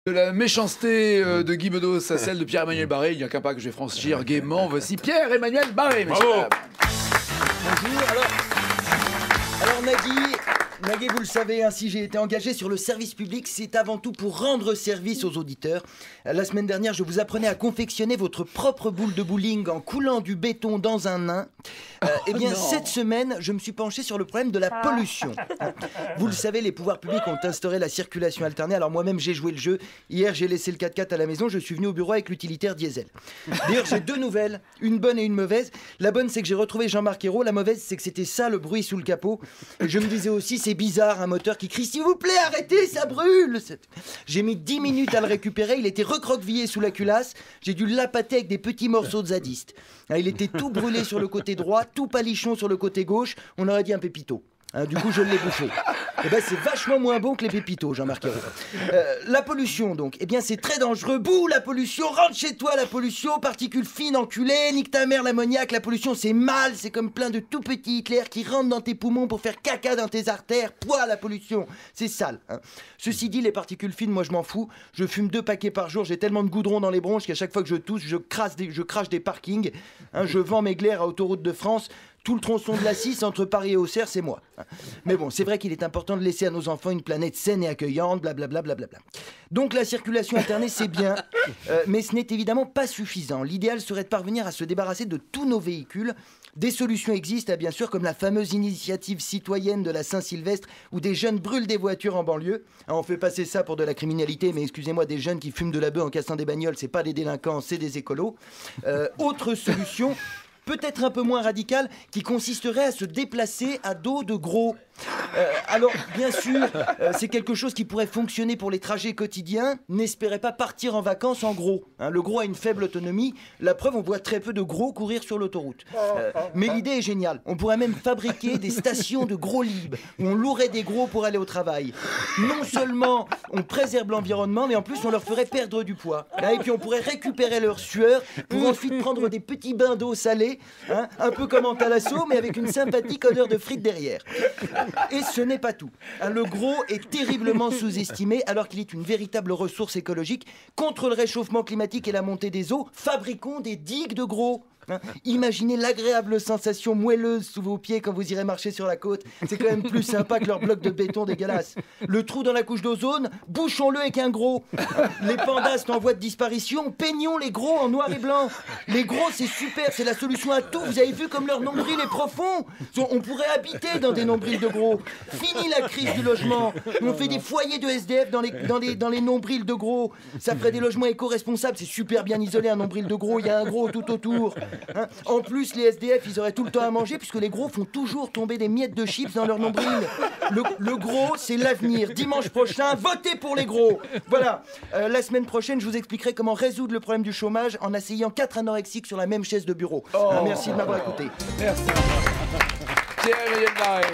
De la méchanceté de Guy Bedos à celle de Pierre-Emmanuel Barré, il n'y a qu'un pas que je vais franchir gaiement. Voici Pierre-Emmanuel Barré, messieurs. Bravo. Bonjour, alors Nagui, vous le savez, si j'ai été engagé sur le service public, c'est avant tout pour rendre service aux auditeurs. La semaine dernière, je vous apprenais à confectionner votre propre boule de bowling en coulant du béton dans un nain. Cette semaine, je me suis penché sur le problème de la pollution. Vous le savez, les pouvoirs publics ont instauré la circulation alternée, alors moi-même j'ai joué le jeu. Hier, j'ai laissé le 4x4 à la maison, je suis venu au bureau avec l'utilitaire diesel. D'ailleurs, j'ai deux nouvelles, une bonne et une mauvaise. La bonne, c'est que j'ai retrouvé Jean-Marc Ayrault. La mauvaise, c'est que c'était ça le bruit sous le capot. Et je me disais aussi, c'est bizarre, un moteur qui crie « S'il vous plaît, arrêtez, ça brûle !» J'ai mis 10 minutes à le récupérer, il était recroquevillé sous la culasse. J'ai dû l'appâter avec des petits morceaux de zadiste. Il était tout brûlé sur le côté droit, tout palichon sur le côté gauche. On aurait dit un pépito. Du coup, je l'ai bouffé. C'est vachement moins bon que les pépitos, Jean-Marc Ayrault. La pollution, donc. C'est très dangereux. Bouh, la pollution, rentre chez toi, la pollution, particules fines, enculées, nique ta mère, l'ammoniac. La pollution, c'est mal, c'est comme plein de tout petits Hitler qui rentrent dans tes poumons pour faire caca dans tes artères. Pouah, la pollution, c'est sale. Ceci dit, les particules fines, moi, je m'en fous. Je fume 2 paquets par jour, j'ai tellement de goudron dans les bronches qu'à chaque fois que je tousse, je crache des parkings. Je vends mes glaires à Autoroute de France. Tout le tronçon de la 6 entre Paris et Auxerre, c'est moi. Mais bon, c'est vrai qu'il est important de laisser à nos enfants une planète saine et accueillante, blablabla. Donc la circulation alternée, c'est bien, mais ce n'est évidemment pas suffisant. L'idéal serait de parvenir à se débarrasser de tous nos véhicules. Des solutions existent, bien sûr, comme la fameuse initiative citoyenne de la Saint-Sylvestre, où des jeunes brûlent des voitures en banlieue. On fait passer ça pour de la criminalité, mais excusez-moi, des jeunes qui fument de la beuh en cassant des bagnoles, c'est pas des délinquants, c'est des écolos. Autre solution, peut-être un peu moins radicale, qui consisterait à se déplacer à dos de gros. Alors, bien sûr, c'est quelque chose qui pourrait fonctionner pour les trajets quotidiens. N'espérez pas partir en vacances en gros. Le gros a une faible autonomie. La preuve, on voit très peu de gros courir sur l'autoroute. Mais l'idée est géniale. On pourrait même fabriquer des stations de gros libres où on louerait des gros pour aller au travail. Non seulement on préserve l'environnement, mais en plus on leur ferait perdre du poids. Et puis on pourrait récupérer leur sueur pour ensuite prendre des petits bains d'eau salée, un peu comme en Thalasso, mais avec une sympathique odeur de frites derrière. Et ce n'est pas tout. Le gros est terriblement sous-estimé alors qu'il est une véritable ressource écologique. Contre le réchauffement climatique et la montée des eaux, fabriquons des digues de gros. Imaginez l'agréable sensation moelleuse sous vos pieds quand vous irez marcher sur la côte. C'est quand même plus sympa que leur bloc de béton dégueulasse. Le trou dans la couche d'ozone, bouchons-le avec un gros. Les pandas sont en voie de disparition, peignons les gros en noir et blanc. Les gros, c'est super, c'est la solution à tout. Vous avez vu comme leur nombril est profond. On pourrait habiter dans des nombrils de gros. Fini la crise du logement. On fait des foyers de SDF dans les nombrils de gros. Ça ferait des logements éco-responsables. C'est super bien isolé un nombril de gros. Il y a un gros tout autour. En plus, les SDF, ils auraient tout le temps à manger puisque les gros font toujours tomber des miettes de chips dans leur nombril. Le gros, c'est l'avenir. Dimanche prochain, votez pour les gros. Voilà. La semaine prochaine, je vous expliquerai comment résoudre le problème du chômage en asseyant 4 anorexiques sur la même chaise de bureau. Merci de m'avoir écouté. Merci. Pierre-Emmanuel Barré.